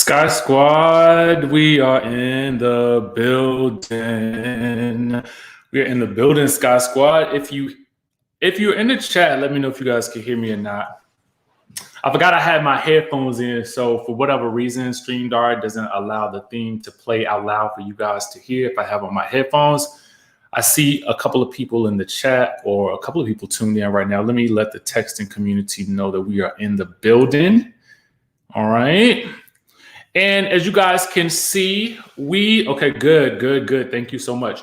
Skye Squad, we are in the building. We are in the building, Skye Squad. If you're in the chat, let me know if you guys can hear me or not. I forgot I had my headphones in, so for whatever reason, StreamYard doesn't allow the theme to play out loud for you guys to hear if I have on my headphones. I see a couple of people in the chat or a couple of people tuned in right now. Let me let the texting community know that we are in the building. All right. And as you guys can see, okay, good. Thank you so much.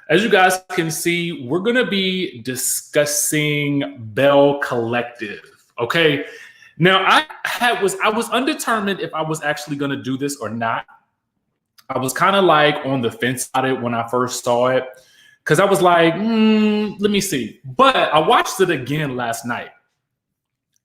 As you guys can see, we're going to be discussing Belle Collective. Okay. Now, I was undetermined if I was actually going to do this or not. I was kind of like on the fence about it when I first saw it because I was like, let me see. But I watched it again last night.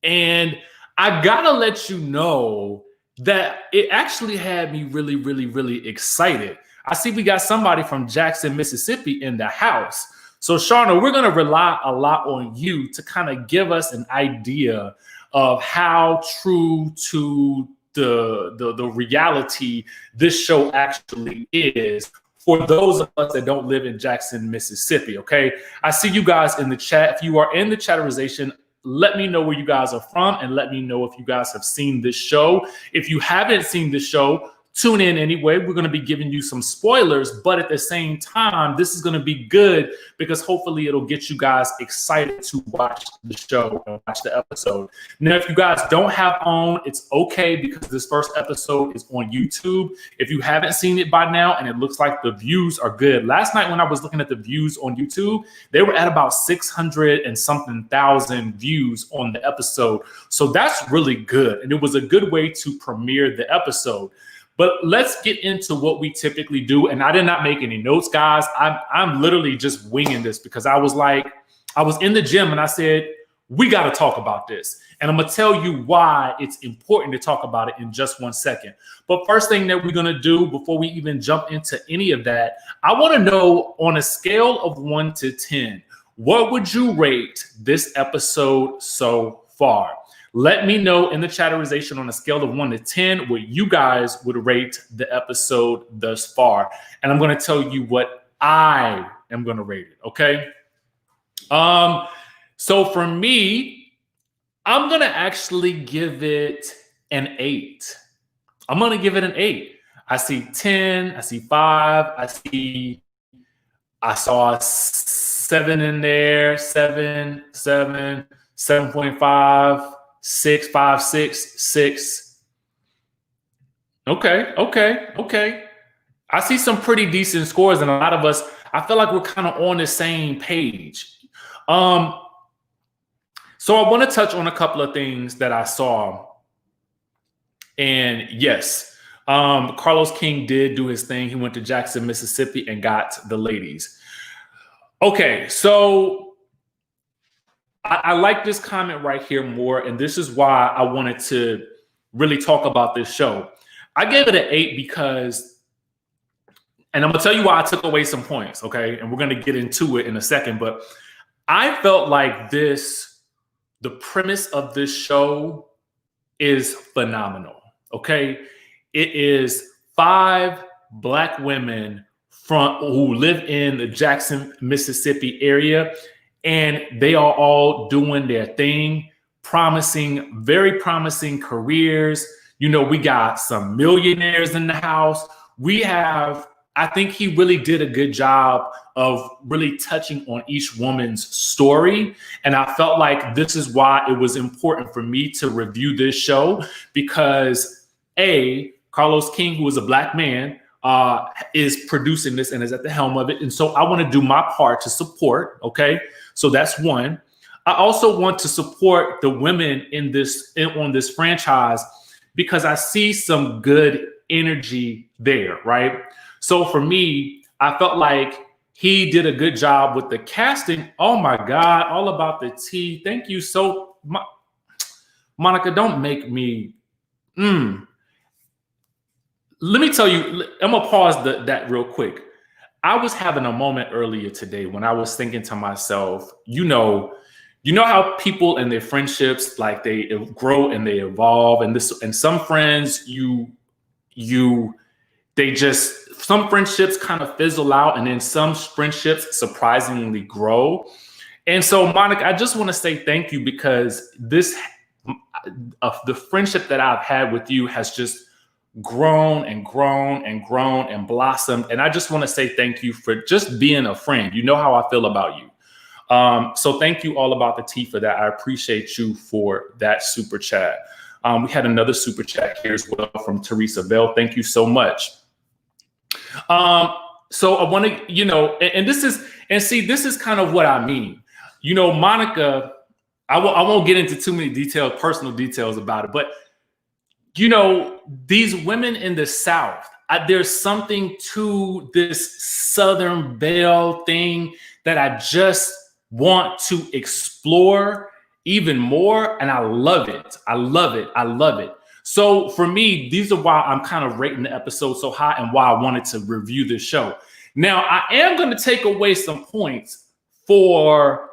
And I got to let you know that it actually had me really, really, really excited. I see we got somebody from Jackson, Mississippi in the house. So, Shauna, we're going to rely a lot on you to kind of give us an idea of how true to the reality this show actually is for those of us that don't live in Jackson, Mississippi, okay? I see you guys in the chat. If you are in the chatterization, let me know where you guys are from and let me know if you guys have seen this show. If you haven't seen this show, tune in anyway. We're going to be giving you some spoilers, but at the same time, this is going to be good because hopefully it'll get you guys excited to watch the show and watch the episode. Now, if you guys don't have OWN, it's okay because this first episode is on YouTube. If you haven't seen it by now and it looks like the views are good. Last night when I was looking at the views on YouTube, they were at about 600 and something thousand views on the episode. So that's really good. And it was a good way to premiere the episode. But let's get into what we typically do. And I did not make any notes, guys. I'm literally just winging this because I was in the gym and I said, we got to talk about this. And I'm going to tell you why it's important to talk about it in just 1 second. But first thing that we're going to do before we even jump into any of that, I want to know on a scale of 1 to 10, what would you rate this episode so far? Let me know in the chatterization on a scale of 1 to 10 what you guys would rate the episode thus far. And I'm going to tell you what I am going to rate it, okay? So for me, I'm going to actually give it an 8. I'm going to give it an 8. I see 10, I see 5, I saw 7 in there, 7, 7.5. 6, 5, 6, 6. Okay. I see some pretty decent scores, and a lot of us, I feel like we're kind of on the same page. So I want to touch on a couple of things that I saw. And yes, Carlos King did do his thing. He went to Jackson, Mississippi, and got the ladies. Okay, so I like this comment right here more, and this is why I wanted to really talk about this show. I gave it an 8 because, and I'm going to tell you why I took away some points, okay? And we're going to get into it in a second, but I felt like the premise of this show is phenomenal, okay? It is 5 Black women who live in the Jackson, Mississippi area, and they are all doing their thing, very promising careers. You know, we got some millionaires in the house. I think he really did a good job of really touching on each woman's story. And I felt like this is why it was important for me to review this show because Carlos King, who is a Black man, is producing this and is at the helm of it. And so I want to do my part to support, okay? So that's one. I also want to support the women on this franchise because I see some good energy there, right? So for me, I felt like he did a good job with the casting. Oh my God, all about the tea. Thank you so much. Monica, don't make me, Let me tell you, I'm gonna pause that real quick. I was having a moment earlier today when I was thinking to myself, you know how people and their friendships, like they grow and they evolve, and some friends you some friendships kind of fizzle out, and then some friendships surprisingly grow. And so, Monica, I just want to say thank you, because the friendship that I've had with you has just grown and grown and grown and blossomed. And I just want to say thank you for just being a friend. You know how I feel about you. So thank you all about the tea for that. I appreciate you for that super chat. We had another super chat here as well from Teresa Belle. Thank you so much. So I want to, this is kind of what I mean. Monica, I won't get into too many personal details about it, but these women in the South, there's something to this Southern Belle thing that I just want to explore even more. And I love it. I love it. I love it. So for me, these are why I'm kind of rating the episode so high and why I wanted to review this show. Now, I am going to take away some points for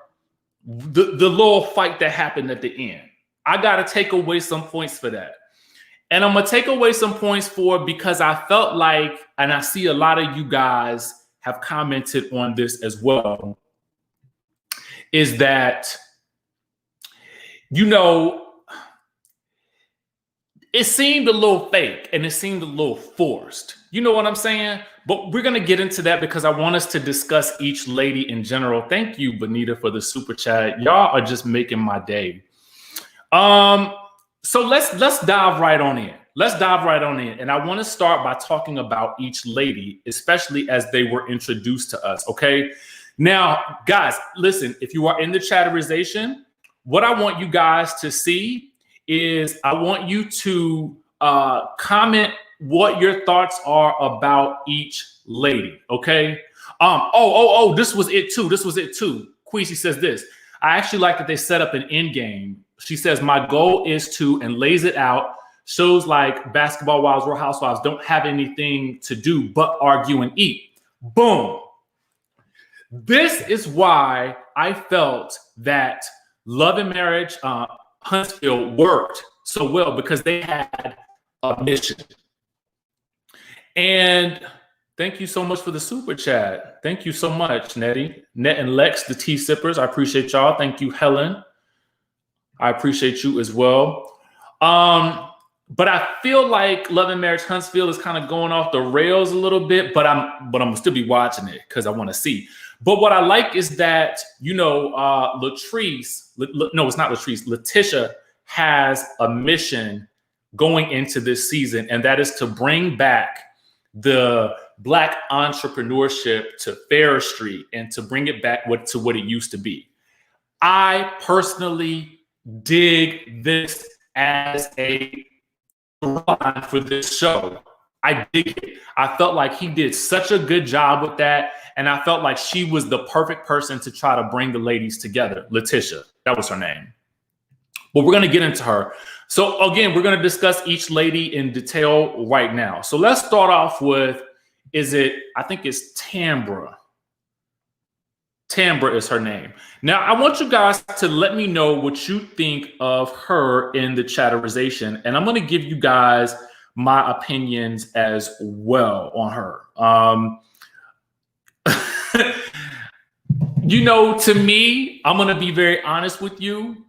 the little fight that happened at the end. I got to take away some points for that. And I'm going to take away some points because I felt like, and I see a lot of you guys have commented on this as well, is that, it seemed a little fake and it seemed a little forced. You know what I'm saying? But we're going to get into that because I want us to discuss each lady in general. Thank you, Bonita, for the super chat. Y'all are just making my day. So let's dive right on in. And I want to start by talking about each lady, especially as they were introduced to us. Okay. Now, guys, listen, if you are in the chatterization, what I want you guys to see is I want you to comment what your thoughts are about each lady. Okay. This was it too. Queasy says this. I actually like that they set up an end game. She says, my goal is to, and lays it out. Shows like Basketball Wives, Real Housewives don't have anything to do but argue and eat. Boom. This is why I felt that Love and Marriage Huntsville worked so well, because they had a mission. And thank you so much for the super chat. Thank you so much, Nettie. Net and Lex, the tea sippers. I appreciate y'all. Thank you, Helen. I appreciate you as well. But I feel like Love and Marriage Huntsville is kind of going off the rails a little bit, but I'm gonna still be watching it because I want to see. But what I like is that, Latrice, no, it's not Latrice, Letitia has a mission going into this season, and that is to bring back the Black entrepreneurship to Fair Street and to bring it back to what it used to be. I personally dig this as a line for this show. I dig it. I felt like he did such a good job with that. And I felt like she was the perfect person to try to bring the ladies together. Letitia, that was her name. But we're going to get into her. So again, we're going to discuss each lady in detail right now. So let's start off with, I think it's Tambra. Tambra is her name. Now, I want you guys to let me know what you think of her in the chatterization. And I'm going to give you guys my opinions as well on her. To me, I'm going to be very honest with you.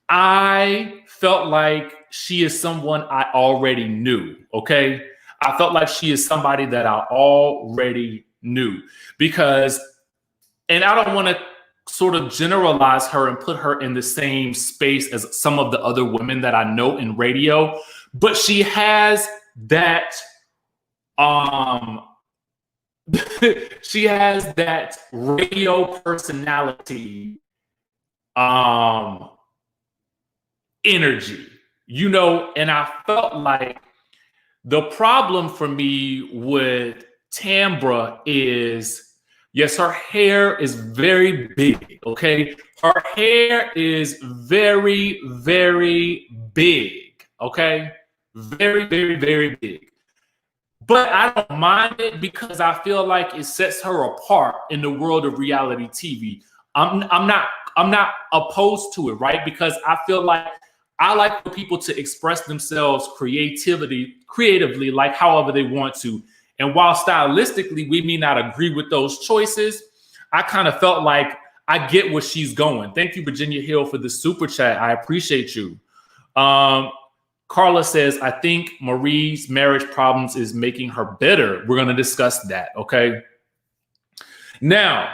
I felt like she is someone I already knew, okay? I felt like she is somebody that I already knew because, and I don't want to sort of generalize her and put her in the same space as some of the other women that I know in radio, but she has that, she has that radio personality, energy, and I felt like the problem for me with Tambra is, yes, her hair is very big, okay? Her hair is very, very big, okay? Very, very, very big. But I don't mind it because I feel like it sets her apart in the world of reality TV. I'm not opposed to it, right? Because I feel like I like for people to express themselves creatively, like however they want to. And while stylistically we may not agree with those choices, I kind of felt like I get where she's going. Thank you, Virginia Hill, for the super chat. I appreciate you. Carla says, I think Marie's marriage problems is making her bitter. We're going to discuss that, okay? Now,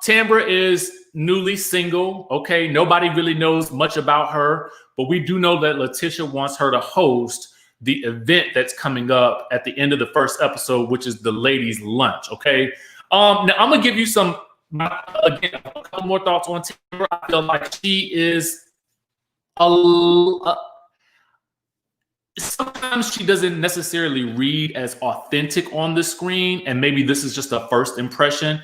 Tambra is newly single, okay? Nobody really knows much about her, but we do know that Letitia wants her to host the event that's coming up at the end of the first episode, which is the ladies' lunch, okay? Now, I'm going to give you again, a couple more thoughts on Tambra. I feel like she is sometimes she doesn't necessarily read as authentic on the screen, and maybe this is just a first impression,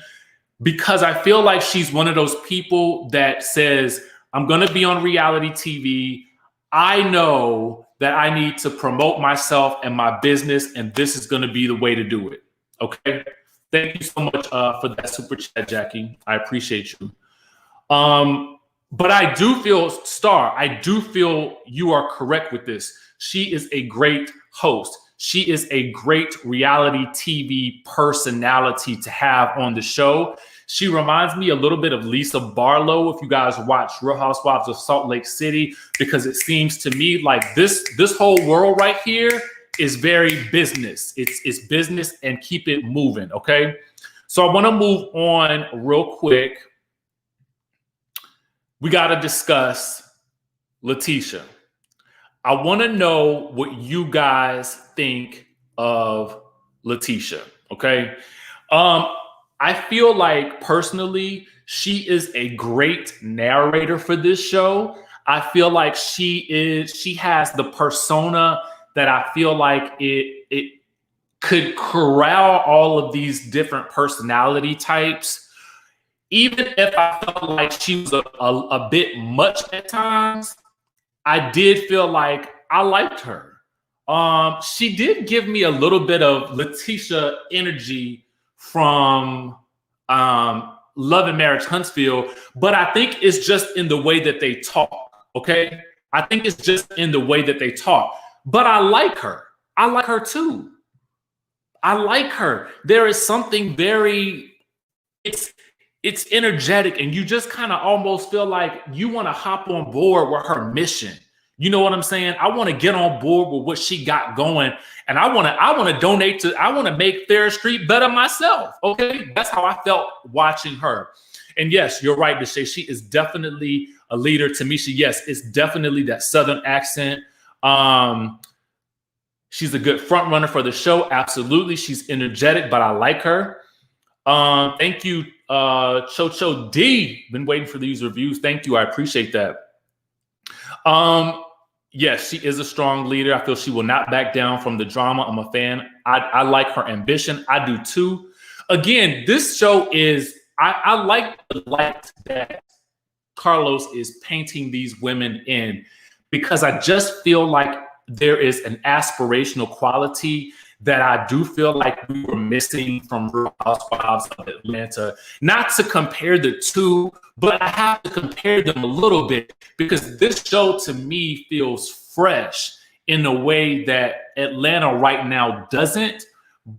because I feel like she's one of those people that says, I'm going to be on reality TV. I know that I need to promote myself and my business, and this is going to be the way to do it. Okay. Thank you so much for that super chat, Jackie. I appreciate you. But I do feel, Star, I do feel you are correct with this. She is a great host. She is a great reality TV personality to have on the show. She reminds me a little bit of Lisa Barlow, if you guys watch Real Housewives of Salt Lake City, because it seems to me like this whole world right here is very business. It's business, and keep it moving, okay? So I want to move on real quick. We got to discuss Letitia. I want to know what you guys think of Letitia, okay? I feel like personally, she is a great narrator for this show. I feel like she has the persona that I feel like it could corral all of these different personality types. Even if I felt like she was a bit much at times, I did feel like I liked her. She did give me a little bit of Letitia energy from Love and Marriage Huntsville, but I think it's just in the way that they talk, okay? I think it's just in the way that they talk. But I like her. I like her too. I like her. There is something very, it's energetic, and you just kind of almost feel like you want to hop on board with her mission. You know what I'm saying? I want to get on board with what she got going, and I want to donate to, I want to make Fair Street better myself. Okay, that's how I felt watching her. And yes, you're right to say she is definitely a leader. Tamisha, yes, it's definitely that Southern accent. She's a good front runner for the show. Absolutely, she's energetic, but I like her. Thank you, Cho D. Been waiting for these reviews. Thank you, I appreciate that. Yes, she is a strong leader. I feel she will not back down from the drama. I'm a fan. I like her ambition. I do too. Again, this show is, I like the light that Carlos is painting these women in, because I just feel like there is an aspirational quality that I do feel like we were missing from Real Housewives of Atlanta. Not to compare the two, but I have to compare them a little bit, because this show to me feels fresh in a way that Atlanta right now doesn't.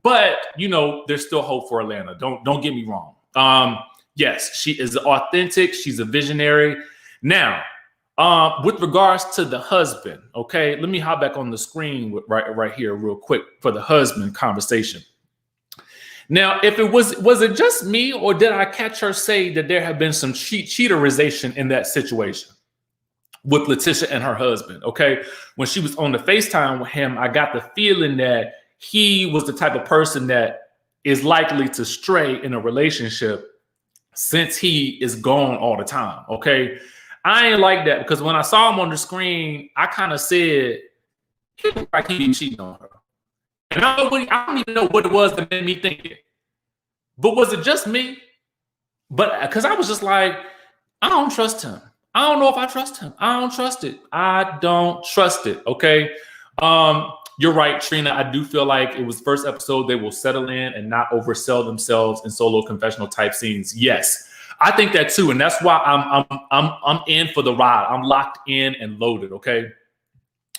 But, you know, there's still hope for Atlanta. Don't get me wrong. Yes, she is authentic. She's a visionary. Now, with regards to the husband, okay, let me hop back on the screen right here real quick for the husband conversation. Now, if it was it just me, or did I catch her say that there have been some cheaterization in that situation with Letitia and her husband? Okay, when she was on the FaceTime with him, I got the feeling that he was the type of person that is likely to stray in a relationship, since he is gone all the time. Okay, I ain't like that, because when I saw him on the screen, I kind of said, he looked like he was cheating on her. And I don't even know what it was that made me think it. But was it just me? But because I was just like, I don't trust him. I don't know if I trust him. I don't trust it. I don't trust it. Okay. You're right, Trina. I do feel like it was first episode. They will settle in and not oversell themselves in solo confessional type scenes. Yes. I think that too, and that's why I'm in for the ride. I'm locked in and loaded. Okay.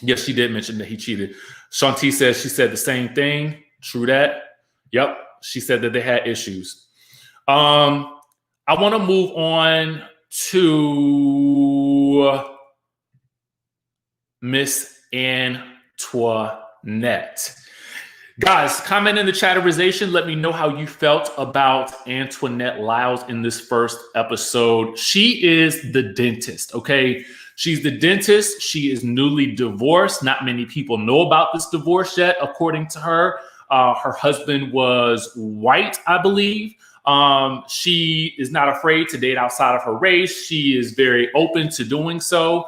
Yes, she did mention that he cheated. Shanti says she said the same thing. True that. Yep. She said that they had issues. I want to move on to Miss Antoinette. Guys, comment in the chatterization. Let me know how you felt about Antoinette Lyles in this first episode. She is the dentist, okay? She's the dentist. She is newly divorced. Not many people know about this divorce yet, according to her. Her husband was white, I believe. She is not afraid to date outside of her race. She is very open to doing so.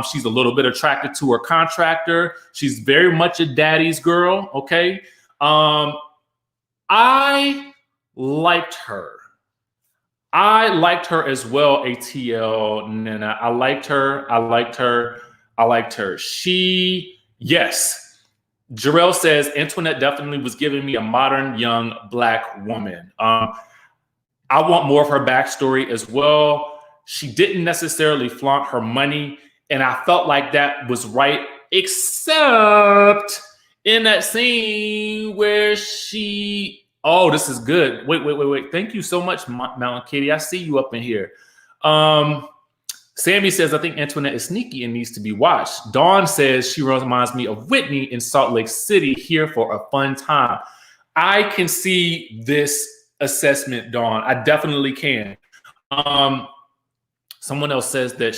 She's a little bit attracted to her contractor. She's very much a daddy's girl, okay? I liked her. I liked her as well, ATL Nena. I liked her. Yes. Jarrell says, Antoinette definitely was giving me a modern young Black woman. I want more of her backstory as well. She didn't necessarily flaunt her money, and I felt like that was right, except in that scene where she... Oh, this is good. Wait. Thank you so much, Mountain Kitty. I see you up in here. Sammy says, I think Antoinette is sneaky and needs to be watched. Dawn says she reminds me of Whitney in Salt Lake City, here for a fun time. I can see this assessment, Dawn. I definitely can. Someone else says that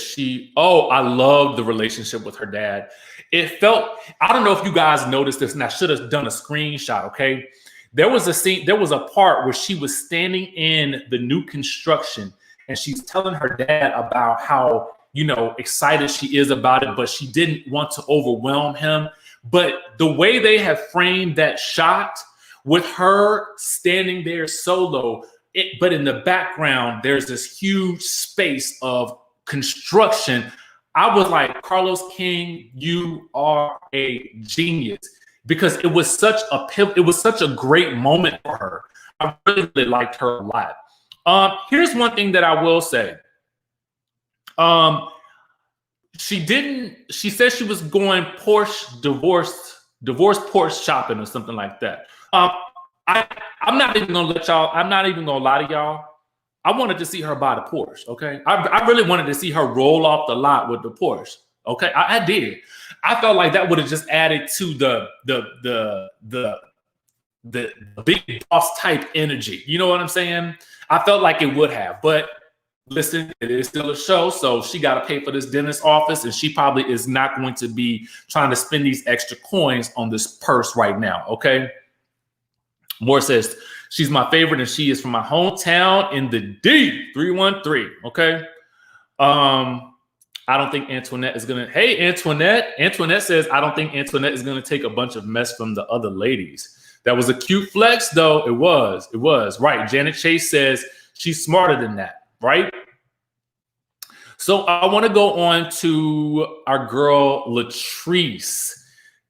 I love the relationship with her dad. It felt, I don't know if you guys noticed this, and I should have done a screenshot, okay? There was a part where she was standing in the new construction and she's telling her dad about how, excited she is about it, but she didn't want to overwhelm him. But the way they have framed that shot with her standing there solo, but in the background, there's this huge space of construction. I was like, Carlos King, you are a genius. Because it was such a great moment for her. I really liked her a lot. Here's one thing that I will say. She said she was going divorce Porsche shopping or something like that. I'm not even gonna lie to y'all. I wanted to see her buy the Porsche, okay? I really wanted to see her roll off the lot with the Porsche. Okay, I did. I felt like that would have just added to the big boss type energy. You know what I'm saying? I felt like it would have, but listen, it is still a show, so she got to pay for this dentist office, and she probably is not going to be trying to spend these extra coins on this purse right now. Okay. Moore says she's my favorite, and she is from my hometown in the D 313. Okay. I don't think Antoinette is going to... Hey, Antoinette. Antoinette says, I don't think Antoinette is going to take a bunch of mess from the other ladies. That was a cute flex, though. It was. Right. Janet Chase says she's smarter than that. Right? So I want to go on to our girl, Latrice.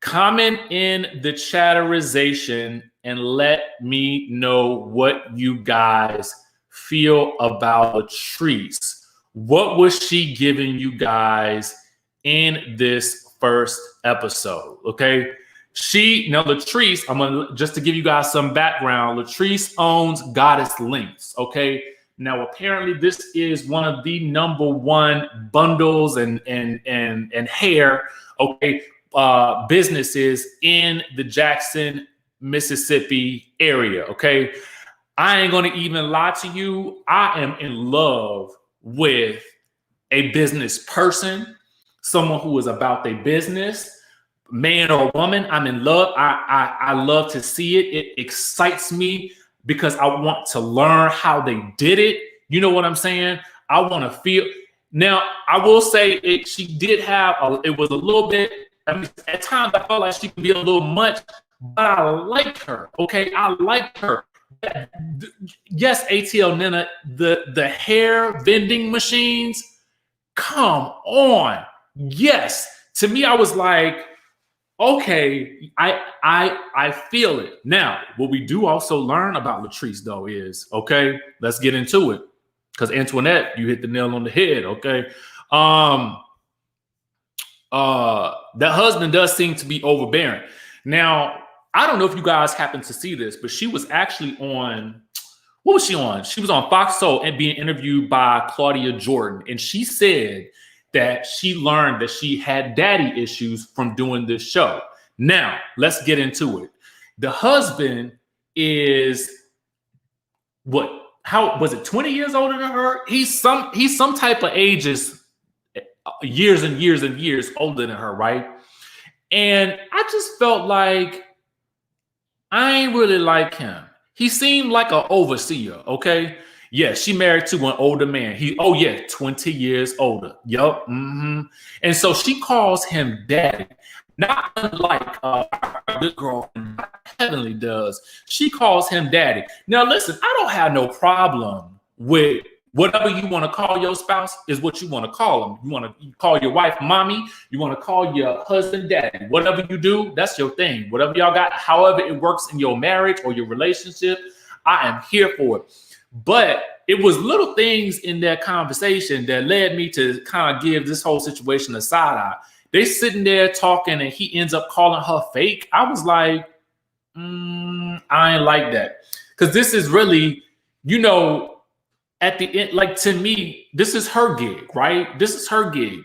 Comment in the chatterization and let me know what you guys feel about Latrice. What was she giving you guys in this first episode? Okay. Latrice, just to give you guys some background, Latrice owns Goddess Links. Okay. Now, apparently this is one of the #1 bundles and hair, okay, businesses in the Jackson, Mississippi area. Okay. I ain't going to even lie to you. I am in love with a business person, someone who is about their business, man or woman. I'm in love. I love to see it. It excites me because I want to learn how they did it. You know what I'm saying? I want to feel. Now, I will say she did have, it was a little bit, at times I felt like she could be a little much, but I liked her. Okay. I liked her. Yes, ATL Nena, the hair vending machines, come on. Yes. To me, I was like, okay, I feel it. Now, what we do also learn about Latrice, though, is, okay, let's get into it. Because Antoinette, you hit the nail on the head, okay? That husband does seem to be overbearing. Now, I don't know if you guys happen to see this, but she was actually on, what was she on? She was on Fox Soul and being interviewed by Claudia Jordan. And she said that she learned that she had daddy issues from doing this show. Now, let's get into it. The husband is what? How was it? 20 years older than her? He's some type of ages, years and years and years older than her, right? And I just felt like I ain't really like him. He seemed like an overseer, okay? Yeah, she married to an older man. 20 years older. Yup. Mm-hmm. And so she calls him daddy. Not unlike this girl Heavenly does. She calls him daddy. Now, listen, I don't have no problem with whatever you want to call your spouse is what you want to call them. You want to call your wife mommy. You want to call your husband daddy. Whatever you do, that's your thing. Whatever y'all got, however it works in your marriage or your relationship, I am here for it. But it was little things in that conversation that led me to kind of give this whole situation a side eye. They sitting there talking and he ends up calling her fake. I was like, I ain't like that. Because this is really, at the end, like to me, this is her gig, right? This is her gig.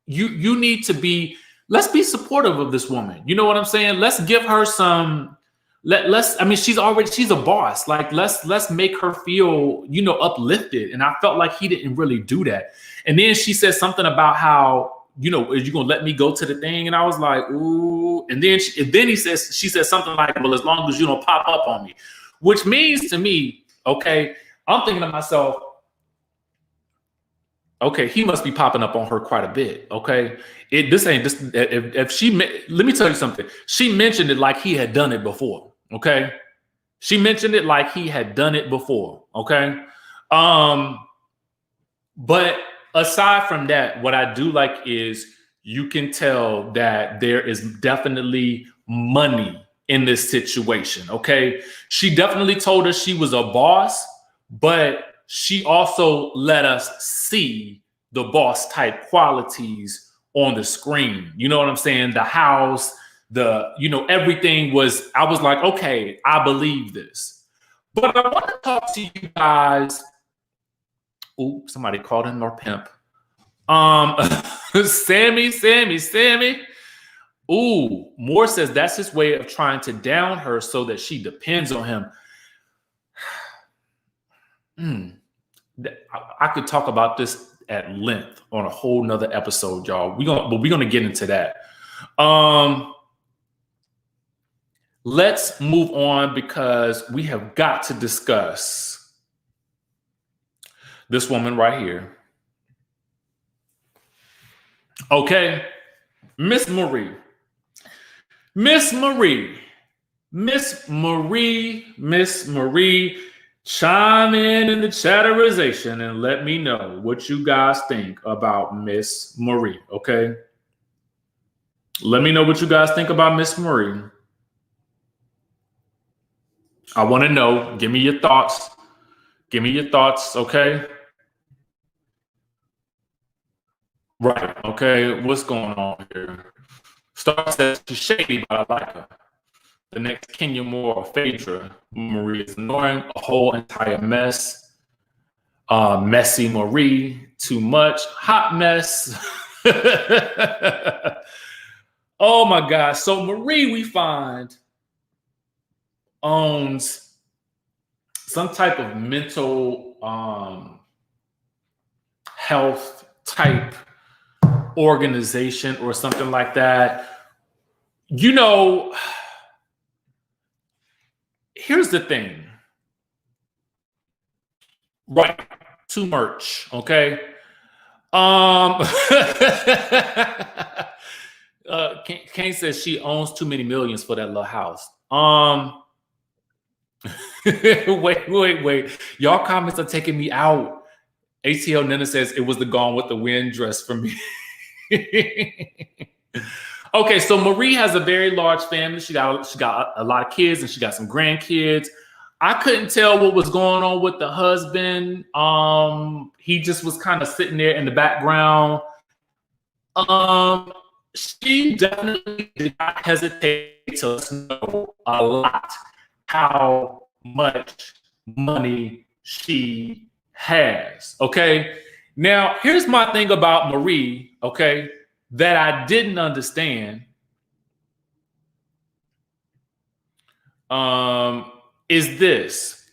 You need to be, let's be supportive of this woman. You know what I'm saying? Let's give her some, she's a boss. Like, let's make her feel, uplifted. And I felt like he didn't really do that. And then she said something about how, is you gonna let me go to the thing? And I was like, ooh. And then she said something like, well, as long as you don't pop up on me, which means to me, okay, I'm thinking to myself, okay, he must be popping up on her quite a bit. Okay, let me tell you something. She mentioned it like he had done it before. Okay, she mentioned it like he had done it before. Okay, but aside from that, what I do like is you can tell that there is definitely money in this situation. Okay, she definitely told us she was a boss, but she also let us see the boss type qualities on the screen. You know what I'm saying? The house, everything was, I was like, okay, I believe this. But I want to talk to you guys. Ooh, somebody called him our pimp. Sammy. Ooh, Moore says that's his way of trying to down her so that she depends on him. I could talk about this at length on a whole nother episode, y'all. We're gonna get into that. Let's move on because we have got to discuss this woman right here. Okay, Miss Marie, chime in the chatterization and let me know what you guys think about Miss Marie, okay? Let me know what you guys think about Miss Marie. I want to know. Give me your thoughts. Okay? Right, okay. What's going on here? Star says she's shady, but I like her. The next Kenya Moore or Phaedra. Marie is annoying. A whole entire mess. Messy Marie. Too much. Hot mess. Oh my God. So Marie, we find, owns some type of mental health type organization or something like that. Here's the thing. Right. To merch. Okay. Kane says she owns too many millions for that little house. Wait. Y'all comments are taking me out. ATL Nene says it was the Gone with the Wind dress for me. Okay, so Marie has a very large family. She got a lot of kids and she got some grandkids. I couldn't tell what was going on with the husband. He just was kind of sitting there in the background. She definitely did not hesitate to know a lot how much money she has. Okay. Now, here's my thing about Marie, okay, that I didn't understand. Is this.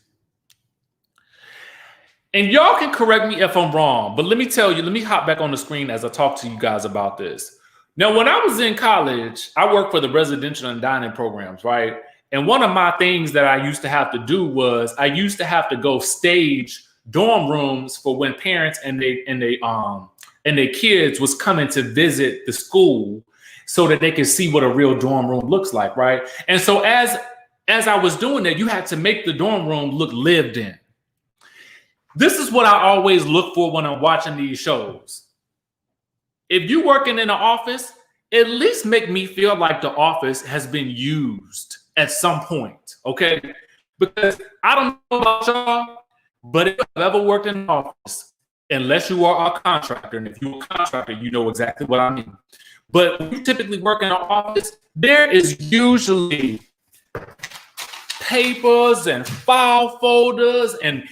And y'all can correct me if I'm wrong, but let me tell you, let me hop back on the screen as I talk to you guys about this. Now, when I was in college, I worked for the residential and dining programs, right? And one of my things that I used to have to do was I used to have to go stage dorm rooms for when parents and their kids was coming to visit the school so that they could see what a real dorm room looks like, right? And so as I was doing that, you had to make the dorm room look lived in. This is what I always look for when I'm watching these shows. If you're working in an office, at least make me feel like the office has been used at some point, okay? Because I don't know about y'all, but if you've ever worked in an office, unless you are a contractor, and if you're a contractor, you know exactly what I mean. But when you typically work in an office, there is usually papers and file folders and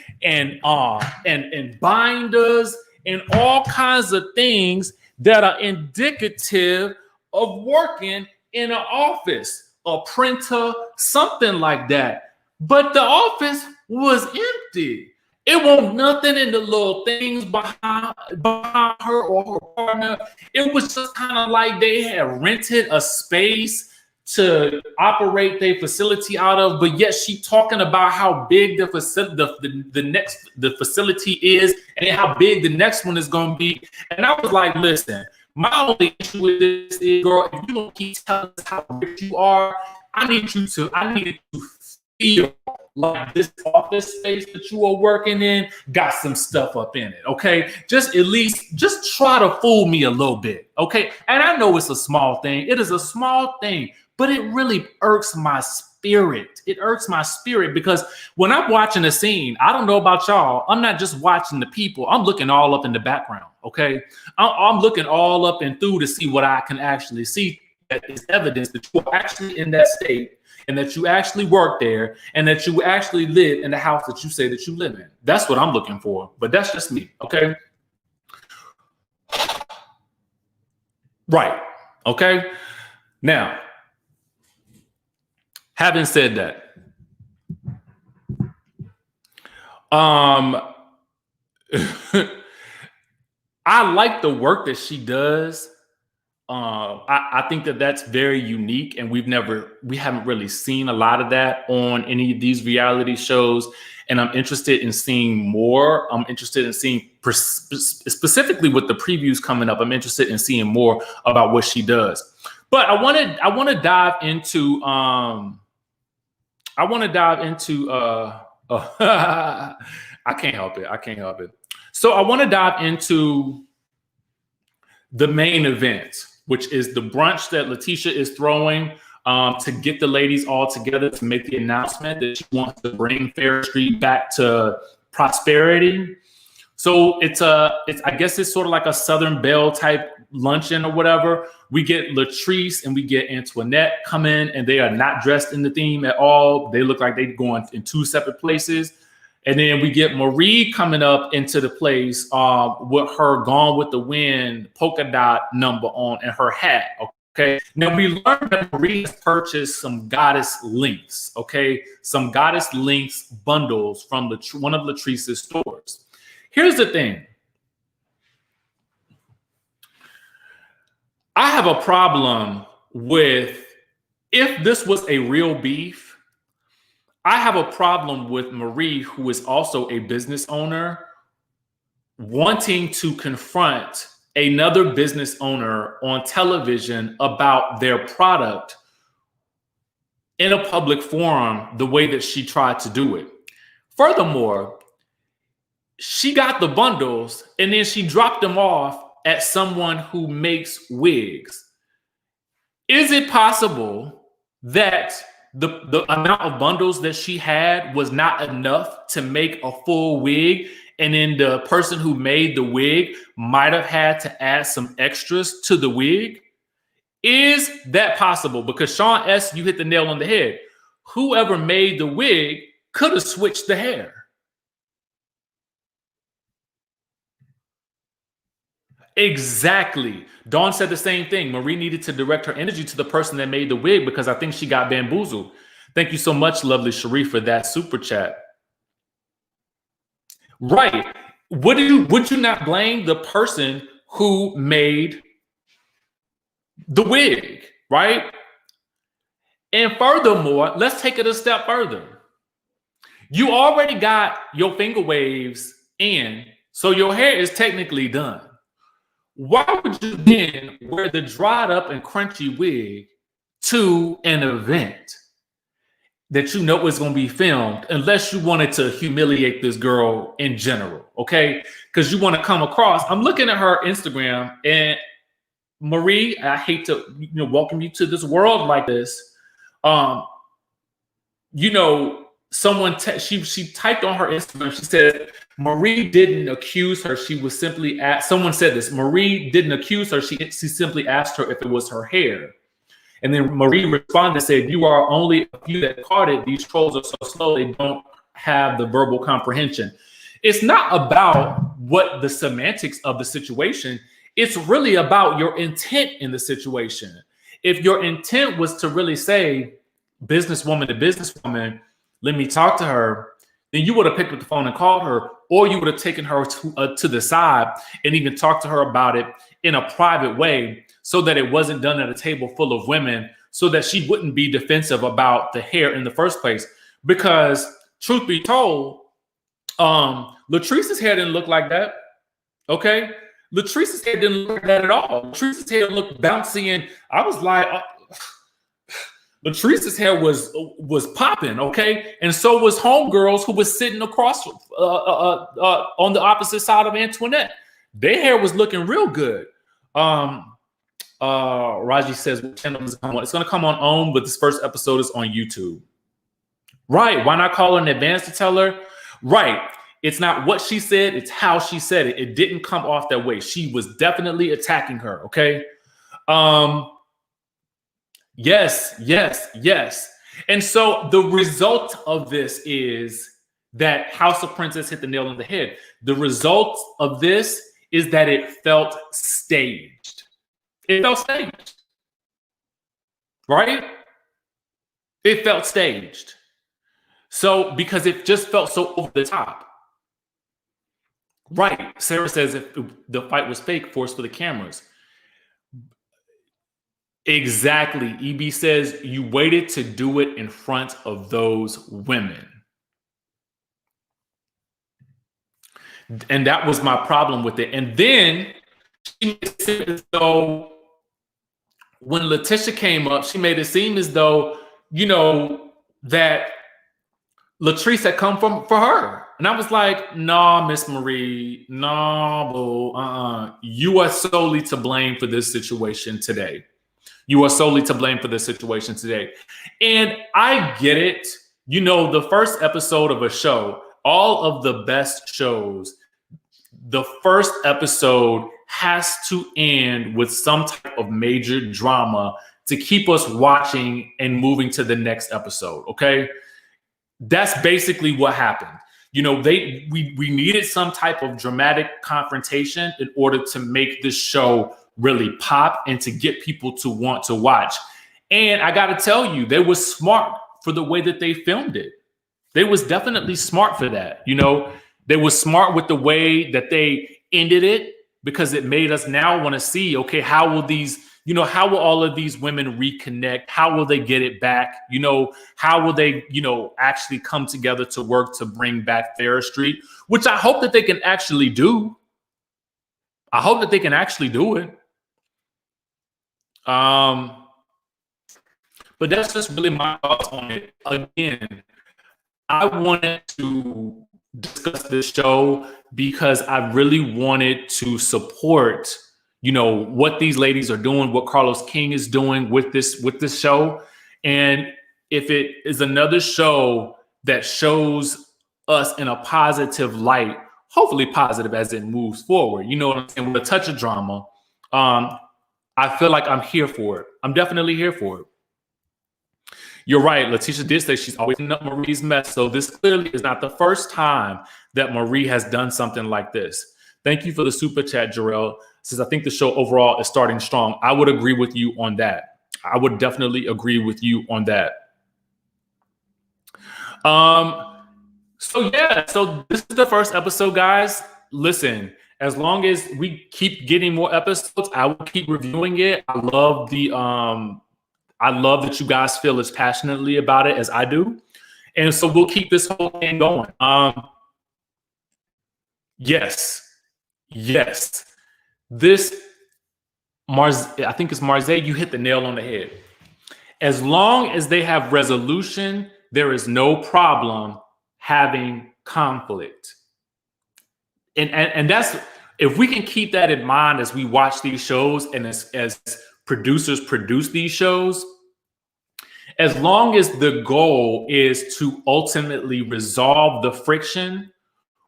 binders and all kinds of things that are indicative of working in an office, a printer, something like that. But the office was empty. It wasn't nothing in the little things behind her or her partner. It was just kind of like they had rented a space to operate their facility out of, but yet she talking about how big the facility is and how big the next one is going to be. And I was like, listen, my only issue with this is, girl, if you don't keep telling us how rich you are, I need you to feel like this office space that you are working in got some stuff up in it, okay? Just try to fool me a little bit, okay? And I know it's a small thing. It is a small thing, but it really irks my spirit. It irks my spirit because when I'm watching a scene, I don't know about y'all, I'm not just watching the people. I'm looking all up in the background, okay? I'm looking all up and through to see what I can actually see that is evidence that you are actually in that state and that you actually work there and that you actually live in the house that you say that you live in. That's what I'm looking for, but that's just me, okay? Right, okay? Now, having said that, I like the work that she does. I think that that's very unique, and we haven't really seen a lot of that on any of these reality shows. And I'm interested in seeing more. I'm interested in seeing specifically with the previews coming up. I'm interested in seeing more about what she does. But I want to dive into I can't help it. So I want to dive into the main event, which is the brunch that Letitia is throwing to get the ladies all together to make the announcement that she wants to bring Fair Street back to prosperity. So I guess it's sort of like a Southern Belle type luncheon or whatever. We get Latrice and we get Antoinette come in, and they are not dressed in the theme at all. They look like they're going in two separate places. And then we get Marie coming up into the place with her Gone with the Wind polka dot number on and her hat. Okay. Now we learned that Marie has purchased some Goddess Links. Okay. Some Goddess Links bundles from one of Latrice's stores. Here's the thing. I have a problem with, if this was a real beef, I have a problem with Marie, who is also a business owner, wanting to confront another business owner on television about their product in a public forum the way that she tried to do it. Furthermore, she got the bundles and then she dropped them off at someone who makes wigs. Is it possible that the amount of bundles that she had was not enough to make a full wig. And then the person who made the wig might have had to add some extras to the wig. Is that possible? Because Sean S., you hit the nail on the head. Whoever made the wig could have switched the hair. Exactly. Dawn said the same thing. Marie needed to direct her energy to the person that made the wig because I think she got bamboozled. Thank you so much, lovely Sharif, for that super chat. Right. Would you not blame the person who made the wig, right? And furthermore, let's take it a step further. You already got your finger waves in, so your hair is technically done. Why would you then wear the dried up and crunchy wig to an event that you know is going to be filmed, unless you wanted to humiliate this girl in general, okay? Because you want to come across. I'm looking at her Instagram, and Marie, I hate to welcome you to this world like this. Someone she typed on her Instagram. She said Marie didn't accuse her. She was simply asked. Someone said this. Marie didn't accuse her. She simply asked her if it was her hair. And then Marie responded and said, "You are only a few that caught it. These trolls are so slow. They don't have the verbal comprehension." It's not about what the semantics of the situation. It's really about your intent in the situation. If your intent was to really say, businesswoman to businesswoman, let me talk to her, then you would have picked up the phone and called her, or you would have taken her to the side and even talked to her about it in a private way so that it wasn't done at a table full of women, so that she wouldn't be defensive about the hair in the first place. Because truth be told, Latrice's hair didn't look like that, okay? Latrice's hair didn't look like that at all. Latrice's hair looked bouncy, and I was like, Latrice's hair was popping, okay? And so was Homegirls, who was sitting across on the opposite side of Antoinette. Their hair was looking real good. Raji says, what channel is it come on? It's going to come on OWN, but this first episode is on YouTube. Right. Why not call her in advance to tell her? Right. It's not what she said. It's how she said it. It didn't come off that way. She was definitely attacking her. Okay. Yes. And so the result of this is that House of Princess hit the nail on the head. The result of this is that it felt staged. It felt staged. Right? It felt staged. So, because it just felt so over the top. Right. Sarah says if the fight was fake, forced for the cameras. Exactly. EB says you waited to do it in front of those women. And that was my problem with it. And then she made it seem as though when Letitia came up, she made it seem as though, that Latrice had come for her. And I was like, nah, Miss Marie, nah, boo, you are solely to blame for this situation today. You are solely to blame for this situation today. And I get it. The first episode of a show, all of the best shows, the first episode has to end with some type of major drama to keep us watching and moving to the next episode. Okay. That's basically what happened. We needed some type of dramatic confrontation in order to make this show really pop and to get people to want to watch. And I got to tell you, they were smart for the way that they filmed it. They was definitely smart for that. They were smart with the way that they ended it, because it made us now want to see, okay, how will how will all of these women reconnect? How will they get it back? How will they, actually come together to work to bring back Fair Street, which I hope that they can actually do. I hope that they can actually do it. But that's just really my thoughts on it. Again, I wanted to discuss this show because I really wanted to support, what these ladies are doing, what Carlos King is doing with this show. And if it is another show that shows us in a positive light, hopefully positive as it moves forward. You know what I'm saying? With a touch of drama, I feel like I'm here for it. I'm definitely here for it. You're right. Letitia did say she's always cleaning up Marie's mess. So this clearly is not the first time that Marie has done something like this. Thank you for the super chat, Jarrell. Says, I think the show overall is starting strong. I would agree with you on that. I would definitely agree with you on that. So this is the first episode, guys. Listen, as long as we keep getting more episodes, I will keep reviewing it. I love that you guys feel as passionately about it as I do. And so we'll keep this whole thing going. Yes. This I think it's Marze, you hit the nail on the head. As long as they have resolution, there is no problem having conflict. And that's, if we can keep that in mind as we watch these shows and as producers produce these shows, as long as the goal is to ultimately resolve the friction,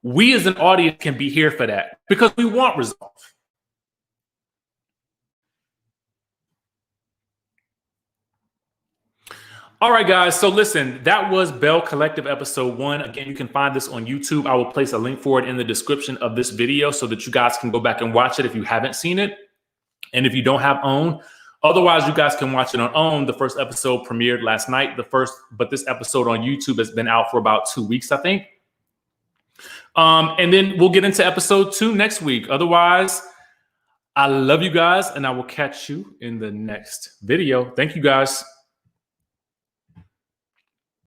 we as an audience can be here for that because we want resolve. All right, guys. So listen, that was Belle Collective episode 1. Again, you can find this on YouTube. I will place a link for it in the description of this video so that you guys can go back and watch it if you haven't seen it. And if you don't have OWN, otherwise you guys can watch it on OWN. The first episode premiered last night. But this episode on YouTube has been out for about 2 weeks, I think. And then we'll get into episode 2 next week. Otherwise, I love you guys and I will catch you in the next video. Thank you, guys.